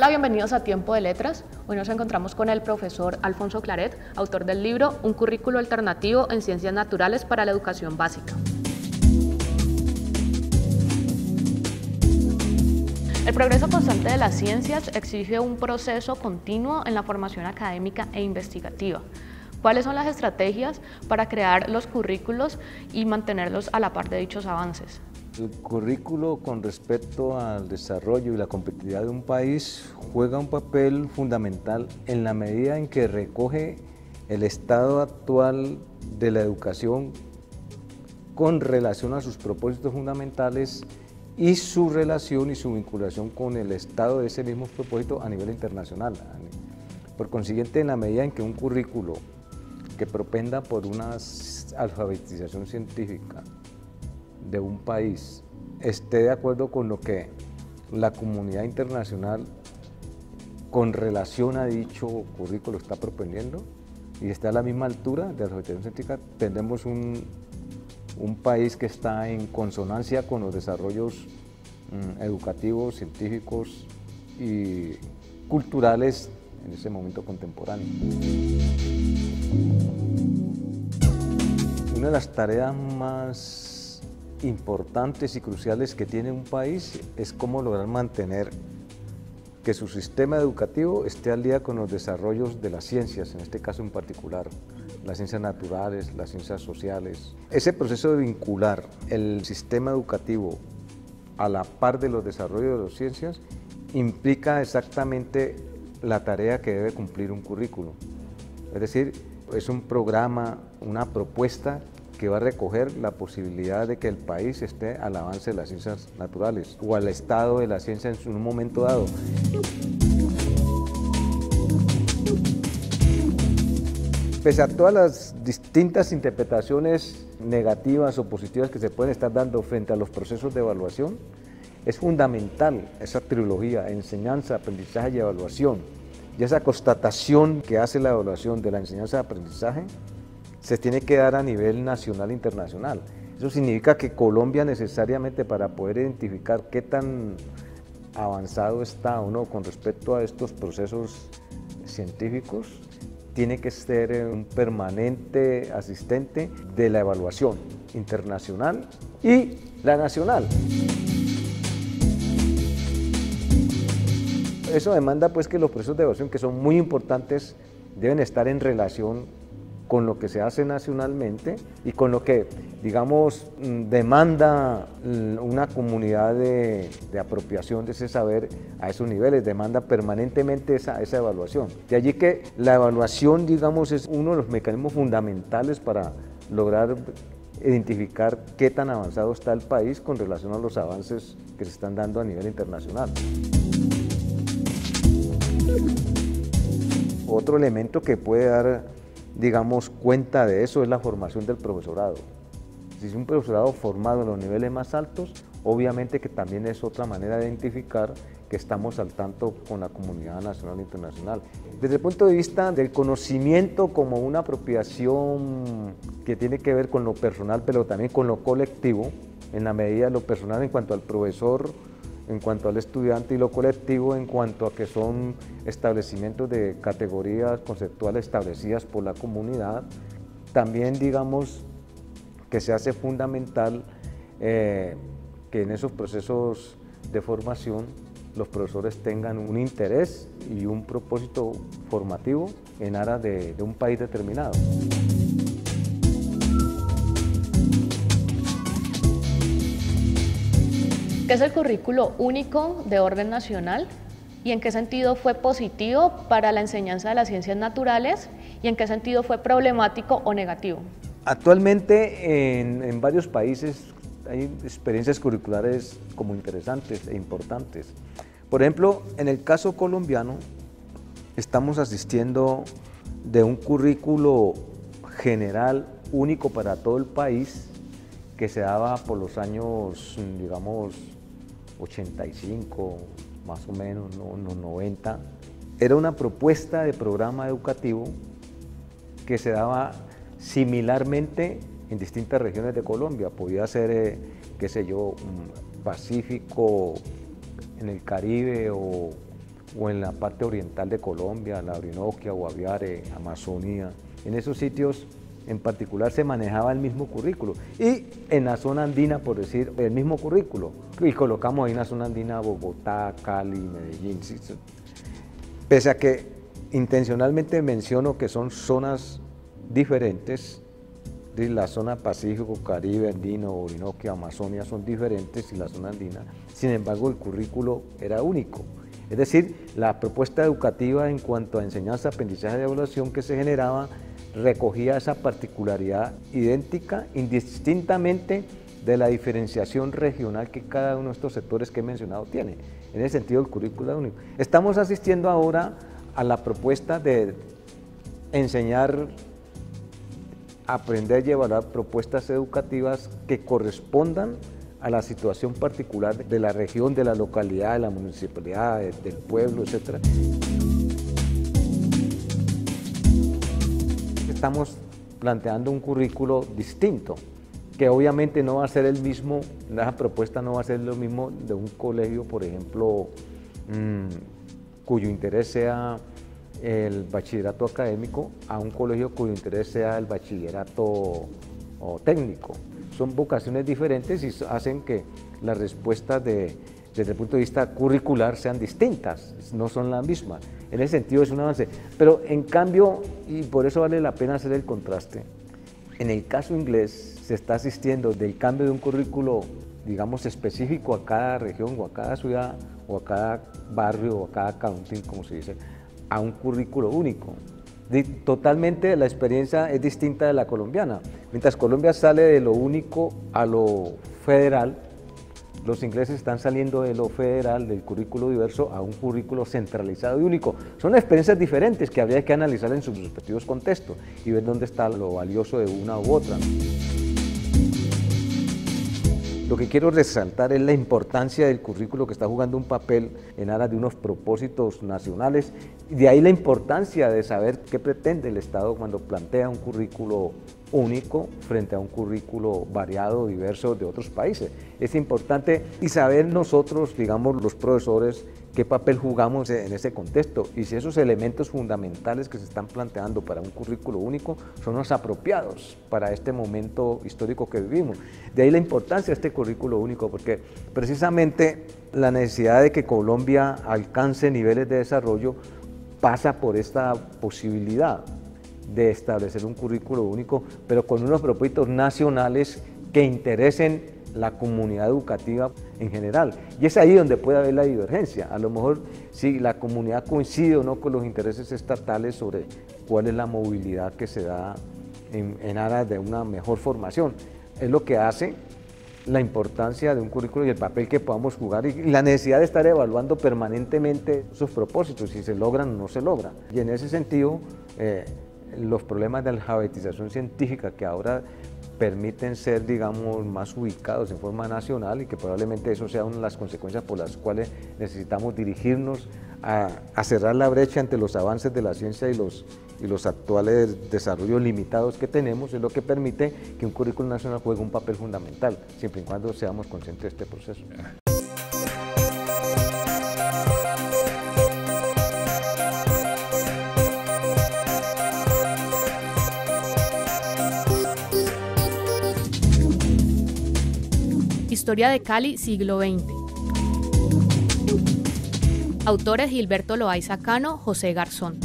Hola, bienvenidos a Tiempo de Letras. Hoy nos encontramos con el profesor Alfonso Claret, autor del libro Un currículo alternativo en ciencias naturales para la educación básica. El progreso constante de las ciencias exige un proceso continuo en la formación académica e investigativa. ¿Cuáles son las estrategias para crear los currículos y mantenerlos a la par de dichos avances? El currículo con respecto al desarrollo y la competitividad de un país juega un papel fundamental en la medida en que recoge el estado actual de la educación con relación a sus propósitos fundamentales y su relación y su vinculación con el estado de ese mismo propósito a nivel internacional. Por consiguiente, en la medida en que un currículo que propenda por una alfabetización científica de un país esté de acuerdo con lo que la comunidad internacional con relación a dicho currículo está proponiendo y esté a la misma altura de la alfabetización científica, tendremos un país que está en consonancia con los desarrollos educativos, científicos y culturales en ese momento contemporáneo. Una de las tareas más importantes y cruciales que tiene un país es cómo lograr mantener que su sistema educativo esté al día con los desarrollos de las ciencias, en este caso en particular, las ciencias naturales, las ciencias sociales. Ese proceso de vincular el sistema educativo a la par de los desarrollos de las ciencias implica exactamente la tarea que debe cumplir un currículo. Es decir, es un programa, una propuesta que va a recoger la posibilidad de que el país esté al avance de las ciencias naturales o al estado de la ciencia en un momento dado. Pese a todas las distintas interpretaciones negativas o positivas que se pueden estar dando frente a los procesos de evaluación, es fundamental esa trilogía, enseñanza, aprendizaje y evaluación. Y esa constatación que hace la evaluación de la enseñanza y aprendizaje se tiene que dar a nivel nacional e internacional. Eso significa que Colombia necesariamente, para poder identificar qué tan avanzado está o no con respecto a estos procesos científicos, tiene que ser un permanente asistente de la evaluación internacional y la nacional. Eso demanda pues que los procesos de evaluación, que son muy importantes, deben estar en relación con lo que se hace nacionalmente y con lo que, digamos, demanda una comunidad de apropiación de ese saber a esos niveles, demanda permanentemente esa evaluación. De allí que la evaluación, digamos, es uno de los mecanismos fundamentales para lograr identificar qué tan avanzado está el país con relación a los avances que se están dando a nivel internacional. Otro elemento que puede dar, digamos, cuenta de eso es la formación del profesorado. Si es un profesorado formado en los niveles más altos, obviamente que también es otra manera de identificar que estamos al tanto con la comunidad nacional e internacional. Desde el punto de vista del conocimiento como una apropiación que tiene que ver con lo personal, pero también con lo colectivo, en la medida de lo personal en cuanto al profesor, en cuanto al estudiante, y lo colectivo en cuanto a que son establecimientos de categorías conceptuales establecidas por la comunidad. También, digamos, que se hace fundamental que en esos procesos de formación los profesores tengan un interés y un propósito formativo en aras de un país determinado. ¿Qué es el currículo único de orden nacional y en qué sentido fue positivo para la enseñanza de las ciencias naturales y en qué sentido fue problemático o negativo? Actualmente en varios países hay experiencias curriculares como interesantes e importantes. Por ejemplo, en el caso colombiano estamos asistiendo de un currículo general único para todo el país que se daba por los años, digamos, 85, más o menos, ¿no? Los 90. Era una propuesta de programa educativo que se daba similarmente en distintas regiones de Colombia. Podía ser, qué sé yo, Pacífico, en el Caribe o o en la parte oriental de Colombia, la Orinoquia, Guaviare, Amazonía. En esos sitios en particular se manejaba el mismo currículo, y en la zona andina, por decir, el mismo currículo, y colocamos ahí en la zona andina Bogotá, Cali, Medellín, ¿sí? Pese a que intencionalmente menciono que son zonas diferentes, la zona Pacífico, Caribe, Andino, Orinoquia, Amazonia son diferentes y la zona andina, sin embargo el currículo era único. Es decir, la propuesta educativa en cuanto a enseñanza, aprendizaje y evaluación que se generaba recogía esa particularidad idéntica, indistintamente de la diferenciación regional que cada uno de estos sectores que he mencionado tiene. En ese sentido, el currículo es único. Estamos asistiendo ahora a la propuesta de enseñar, aprender y evaluar propuestas educativas que correspondan a la situación particular de la región, de la localidad, de la municipalidad, del pueblo, etc. Estamos planteando un currículo distinto, que obviamente no va a ser el mismo, la propuesta no va a ser lo mismo de un colegio, por ejemplo, cuyo interés sea el bachillerato académico, a un colegio cuyo interés sea el bachillerato técnico. Son vocaciones diferentes y hacen que las respuestas desde el punto de vista curricular sean distintas, no son las mismas. En ese sentido es un avance. Pero en cambio, y por eso vale la pena hacer el contraste, en el caso inglés se está asistiendo del cambio de un currículo, digamos, específico a cada región o a cada ciudad o a cada barrio o a cada county, como se dice, a un currículo único. Totalmente la experiencia es distinta de la colombiana. Mientras Colombia sale de lo único a lo federal, los ingleses están saliendo de lo federal, del currículo diverso, a un currículo centralizado y único. Son experiencias diferentes que habría que analizar en sus respectivos contextos y ver dónde está lo valioso de una u otra. Lo que quiero resaltar es la importancia del currículo, que está jugando un papel en aras de unos propósitos nacionales, y de ahí la importancia de saber qué pretende el Estado cuando plantea un currículo único frente a un currículo variado, diverso de otros países. Es importante y saber nosotros, digamos, los profesores, qué papel jugamos en ese contexto y si esos elementos fundamentales que se están planteando para un currículo único son los apropiados para este momento histórico que vivimos. De ahí la importancia de este currículo único, porque precisamente la necesidad de que Colombia alcance niveles de desarrollo pasa por esta posibilidad de establecer un currículo único, pero con unos propósitos nacionales que interesen la comunidad educativa en general. Y es ahí donde puede haber la divergencia. A lo mejor si la comunidad coincide o no con los intereses estatales sobre cuál es la movilidad que se da en aras de una mejor formación. Es lo que hace la importancia de un currículo y el papel que podamos jugar y la necesidad de estar evaluando permanentemente sus propósitos, si se logran o no se logran. Y en ese sentido, los problemas de alfabetización científica que ahora permiten ser, digamos, más ubicados en forma nacional y que probablemente eso sea una de las consecuencias por las cuales necesitamos dirigirnos a cerrar la brecha entre los avances de la ciencia y los actuales desarrollos limitados que tenemos, es lo que permite que un currículo nacional juegue un papel fundamental, siempre y cuando seamos conscientes de este proceso. Historia de Cali, siglo XX. Autores: Gilberto Loaiza Cano, José Garzón.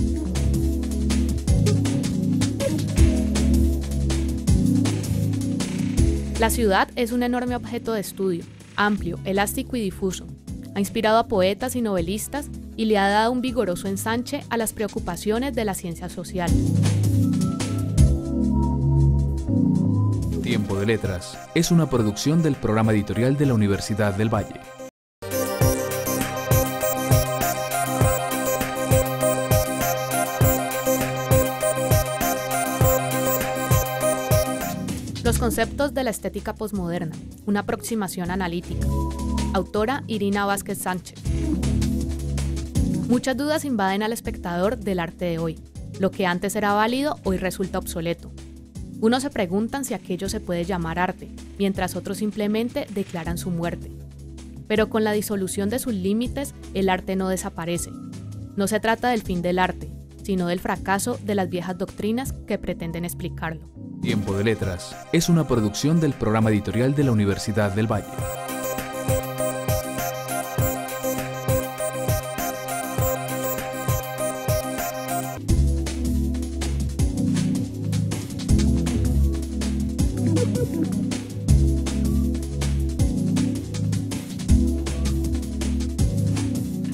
La ciudad es un enorme objeto de estudio, amplio, elástico y difuso. Ha inspirado a poetas y novelistas y le ha dado un vigoroso ensanche a las preocupaciones de la ciencia social. Tiempo de Letras es una producción del programa editorial de la Universidad del Valle. Los conceptos de la estética posmoderna, una aproximación analítica. Autora: Irina Vázquez Sánchez. Muchas dudas invaden al espectador del arte de hoy. Lo que antes era válido, hoy resulta obsoleto. Unos se preguntan si aquello se puede llamar arte, mientras otros simplemente declaran su muerte. Pero con la disolución de sus límites, el arte no desaparece, No se trata del fin del arte, sino del fracaso de las viejas doctrinas que pretenden explicarlo. Tiempo de Letras es una producción del programa editorial de la Universidad del Valle.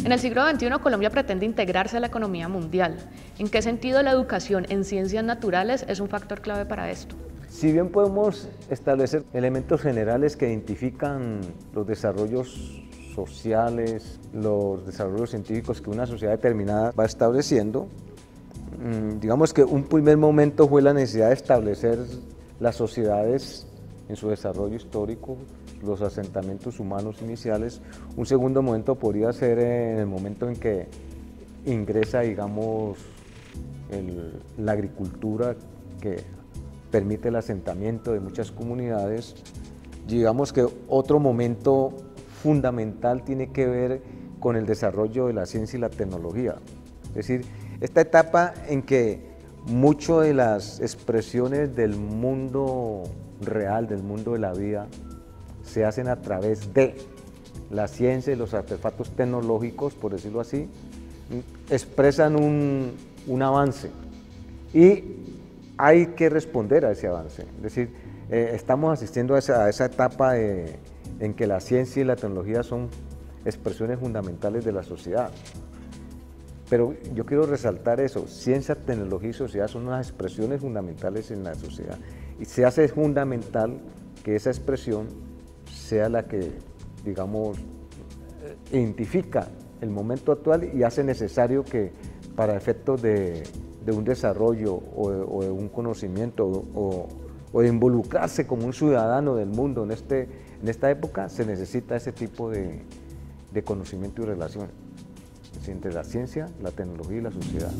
En el siglo XXI, Colombia pretende integrarse a la economía mundial. ¿En qué sentido la educación en ciencias naturales es un factor clave para esto? Si bien podemos establecer elementos generales que identifican los desarrollos sociales, los desarrollos científicos que una sociedad determinada va estableciendo, digamos que un primer momento fue la necesidad de establecer las sociedades en su desarrollo histórico, los asentamientos humanos iniciales. Un segundo momento podría ser en el momento en que ingresa, digamos, la agricultura que permite el asentamiento de muchas comunidades. Digamos que otro momento fundamental tiene que ver con el desarrollo de la ciencia y la tecnología. Es decir, esta etapa en que mucho de las expresiones del mundo real, del mundo de la vida, se hacen a través de la ciencia y los artefactos tecnológicos, por decirlo así, expresan un avance y hay que responder a ese avance. Es decir, estamos asistiendo a esa etapa en que la ciencia y la tecnología son expresiones fundamentales de la sociedad. Pero yo quiero resaltar eso, ciencia, tecnología y sociedad son unas expresiones fundamentales en la sociedad y se hace fundamental que esa expresión sea la que, digamos, identifica el momento actual y hace necesario que para efectos de un desarrollo o de un conocimiento o de involucrarse como un ciudadano del mundo en esta época, se necesita ese tipo de conocimiento y relación entre la ciencia, la tecnología y la sociedad.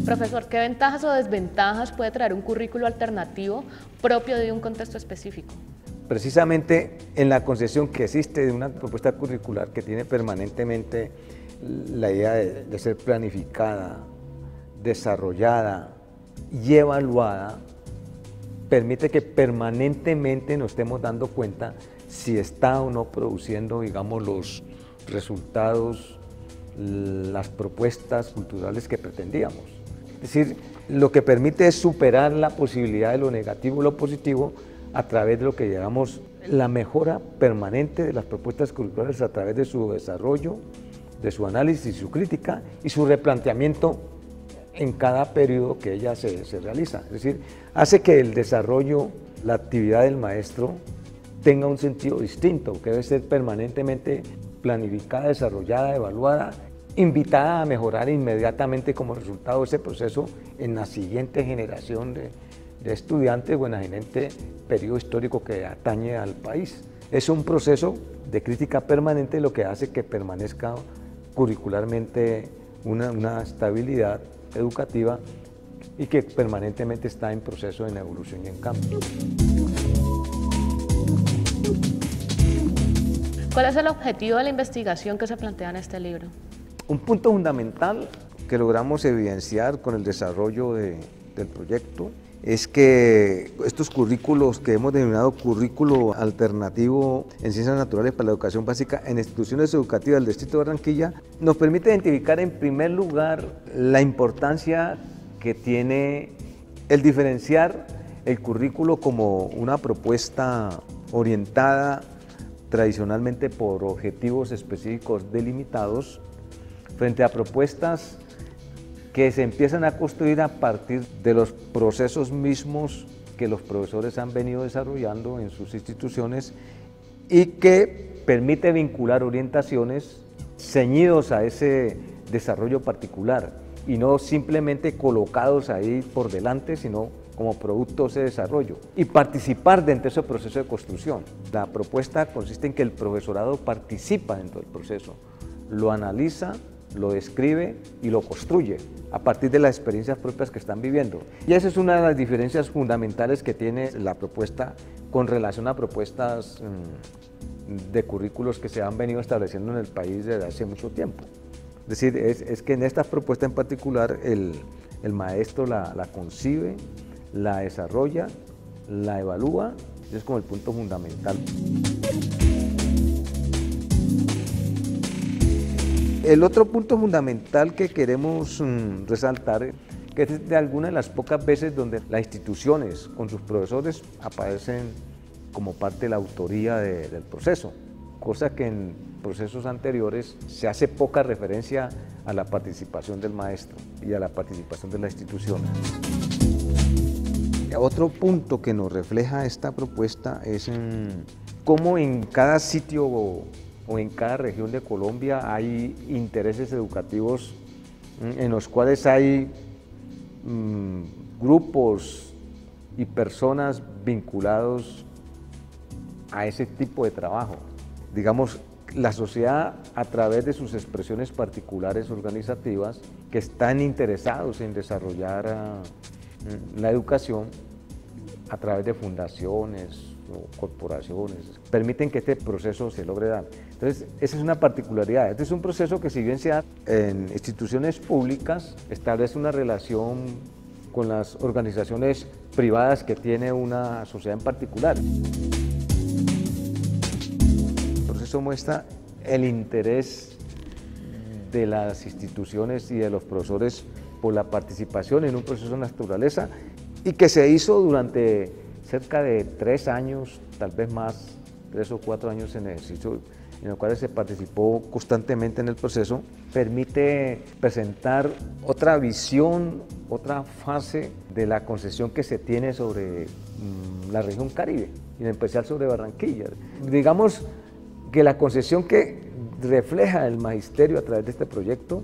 Profesor, ¿qué ventajas o desventajas puede traer un currículo alternativo propio de un contexto específico? Precisamente en la concepción que existe de una propuesta curricular que tiene permanentemente la idea de ser planificada, desarrollada y evaluada, permite que permanentemente nos estemos dando cuenta si está o no produciendo, digamos, los resultados, las propuestas culturales que pretendíamos. Es decir, lo que permite es superar la posibilidad de lo negativo y lo positivo a través de lo que llamamos la mejora permanente de las propuestas curriculares a través de su desarrollo, de su análisis y su crítica y su replanteamiento en cada periodo que ella se realiza. Es decir, hace que el desarrollo, la actividad del maestro tenga un sentido distinto, que debe ser permanentemente planificada, desarrollada, evaluada, invitada a mejorar inmediatamente como resultado de ese proceso en la siguiente generación de estudiantes o en el siguiente periodo histórico que atañe al país. Es un proceso de crítica permanente lo que hace que permanezca curricularmente una estabilidad educativa y que permanentemente está en proceso de evolución y en cambio. ¿Cuál es el objetivo de la investigación que se plantea en este libro? Un punto fundamental que logramos evidenciar con el desarrollo del proyecto es que estos currículos que hemos denominado currículo alternativo en ciencias naturales para la educación básica en instituciones educativas del Distrito de Barranquilla nos permite identificar en primer lugar la importancia que tiene el diferenciar el currículo como una propuesta orientada tradicionalmente por objetivos específicos delimitados frente a propuestas que se empiezan a construir a partir de los procesos mismos que los profesores han venido desarrollando en sus instituciones y que permite vincular orientaciones ceñidos a ese desarrollo particular y no simplemente colocados ahí por delante, sino como producto de ese desarrollo y participar dentro de ese proceso de construcción. La propuesta consiste en que el profesorado participa dentro del proceso, lo analiza, lo describe y lo construye a partir de las experiencias propias que están viviendo. Y esa es una de las diferencias fundamentales que tiene la propuesta con relación a propuestas de currículos que se han venido estableciendo en el país desde hace mucho tiempo. Es decir, es que en esta propuesta en particular el maestro la concibe, la desarrolla, la evalúa, es como el punto fundamental. El otro punto fundamental que queremos resaltar, que es de algunas de las pocas veces donde las instituciones con sus profesores aparecen como parte de la autoría del proceso, cosa que en procesos anteriores se hace poca referencia a la participación del maestro y a la participación de la institución. Otro punto que nos refleja esta propuesta es cómo en cada sitio o en cada región de Colombia hay intereses educativos en los cuales hay grupos y personas vinculados a ese tipo de trabajo. Digamos, la sociedad a través de sus expresiones particulares organizativas que están interesados en desarrollar la educación a través de fundaciones o corporaciones, permiten que este proceso se logre dar. Entonces, esa es una particularidad. Este es un proceso que, si bien se da en instituciones públicas, establece una relación con las organizaciones privadas que tiene una sociedad en particular. El proceso muestra el interés de las instituciones y de los profesores por la participación en un proceso de naturaleza y que se hizo durante cerca de 3 años, tal vez más, 3 o 4 años en ejercicio, en los cuales se participó constantemente en el proceso, permite presentar otra visión, otra fase de la concepción que se tiene sobre la región Caribe, y en especial sobre Barranquilla. Digamos que la concepción que refleja el magisterio a través de este proyecto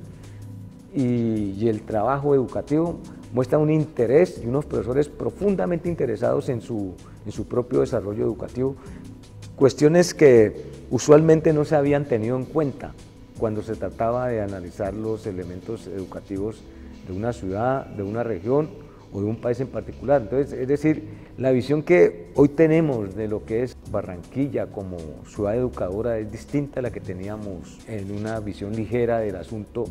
y el trabajo educativo muestra un interés y unos profesores profundamente interesados en su propio desarrollo educativo, cuestiones que usualmente no se habían tenido en cuenta cuando se trataba de analizar los elementos educativos de una ciudad, de una región o de un país en particular. Entonces, es decir, la visión que hoy tenemos de lo que es Barranquilla como ciudad educadora es distinta a la que teníamos en una visión ligera del asunto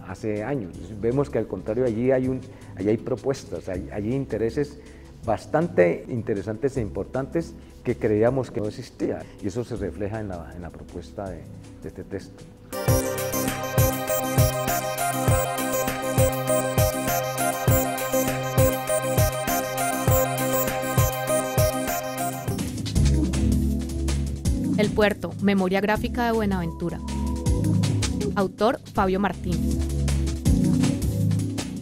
hace años. Vemos que al contrario allí hay propuestas, hay intereses bastante interesantes e importantes que creíamos que no existían, y eso se refleja en la propuesta de este texto. El puerto, memoria gráfica de Buenaventura. Autor Fabio Martínez.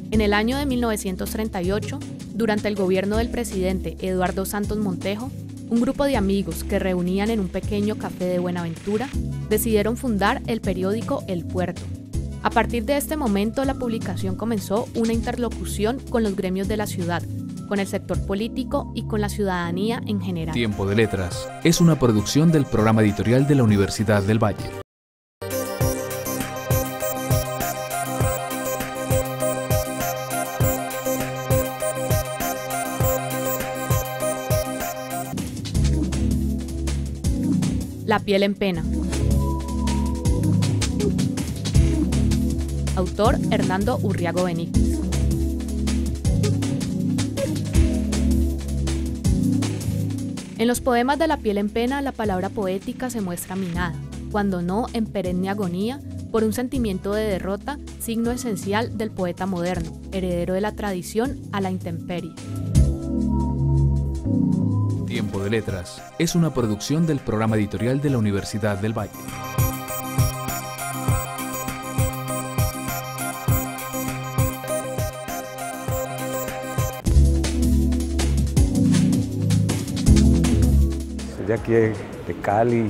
En el año de 1938, durante el gobierno del presidente Eduardo Santos Montejo, un grupo de amigos que reunían en un pequeño café de Buenaventura decidieron fundar el periódico El Puerto. A partir de este momento, la publicación comenzó una interlocución con los gremios de la ciudad, con el sector político y con la ciudadanía en general. Tiempo de Letras es una producción del programa editorial de la Universidad del Valle. La piel en pena. Autor Hernando Urriago Benítez. En los poemas de La piel en pena, la palabra poética se muestra minada, cuando no en perenne agonía, por un sentimiento de derrota, signo esencial del poeta moderno, heredero de la tradición a la intemperie. Tiempo de Letras es una producción del programa editorial de la Universidad del Valle. Soy de aquí de Cali,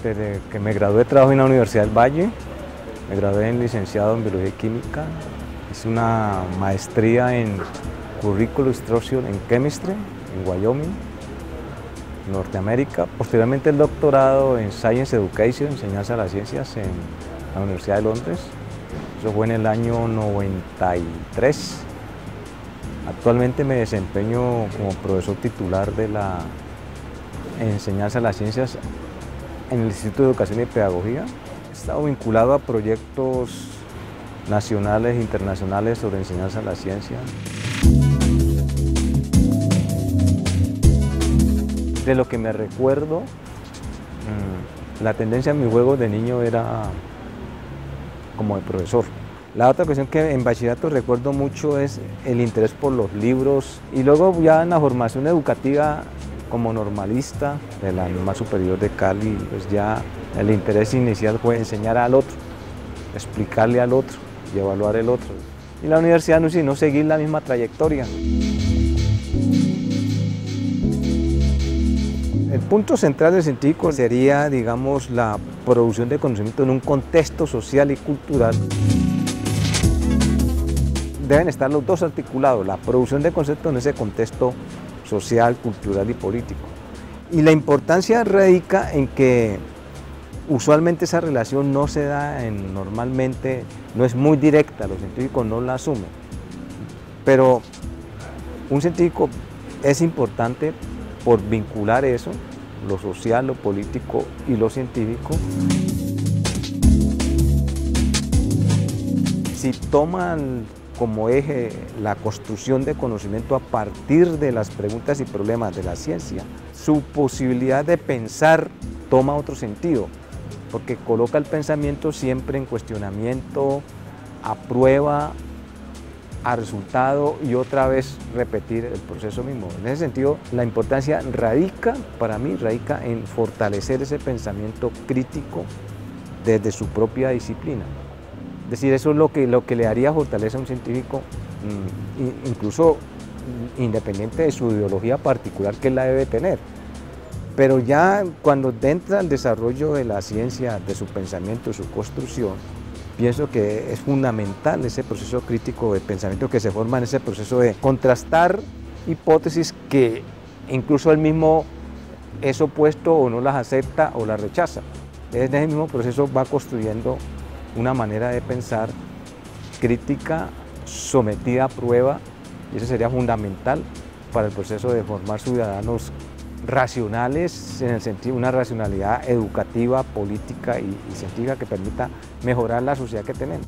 desde que me gradué trabajo en la Universidad del Valle, me gradué en licenciado en Biología y Química, hice una maestría en Curriculum Instruction en Chemistry, en Wyoming, Norteamérica. Posteriormente el doctorado en Science Education, enseñanza de las ciencias en la Universidad de Londres. Eso fue en el año 93. Actualmente me desempeño como profesor titular de la enseñanza de las ciencias en el Instituto de Educación y Pedagogía. He estado vinculado a proyectos nacionales e internacionales sobre enseñanza de la ciencia. De lo que me recuerdo, la tendencia en mi juego de niño era como de profesor. La otra cuestión que en bachillerato recuerdo mucho es el interés por los libros, y luego ya en la formación educativa como normalista de la Normal Superior de Cali, pues ya el interés inicial fue enseñar al otro, explicarle al otro y evaluar el otro. Y la universidad no seguir la misma trayectoria. El punto central del científico sería, digamos, la producción de conocimiento en un contexto social y cultural. Deben estar los dos articulados, la producción de conceptos en ese contexto social, cultural y político. Y la importancia radica en que usualmente esa relación no se da normalmente, no es muy directa, los científicos no la asumen. Pero un científico es importante por vincular eso, lo social, lo político y lo científico. Si toman como eje la construcción de conocimiento a partir de las preguntas y problemas de la ciencia, su posibilidad de pensar toma otro sentido, porque coloca el pensamiento siempre en cuestionamiento, a prueba, a resultado y otra vez repetir el proceso mismo. En ese sentido, la importancia para mí radica en fortalecer ese pensamiento crítico desde su propia disciplina. Es decir, eso es lo que le daría fortaleza a un científico, incluso independiente de su ideología particular que él la debe tener. Pero ya cuando entra el desarrollo de la ciencia, de su pensamiento, de su construcción, pienso que es fundamental ese proceso crítico de pensamiento que se forma en ese proceso de contrastar hipótesis que incluso él mismo es opuesto o no las acepta o las rechaza. En ese mismo proceso va construyendo una manera de pensar crítica sometida a prueba, y eso sería fundamental para el proceso de formar ciudadanos racionales, en el sentido de una racionalidad educativa, política y científica que permita mejorar la sociedad que tenemos.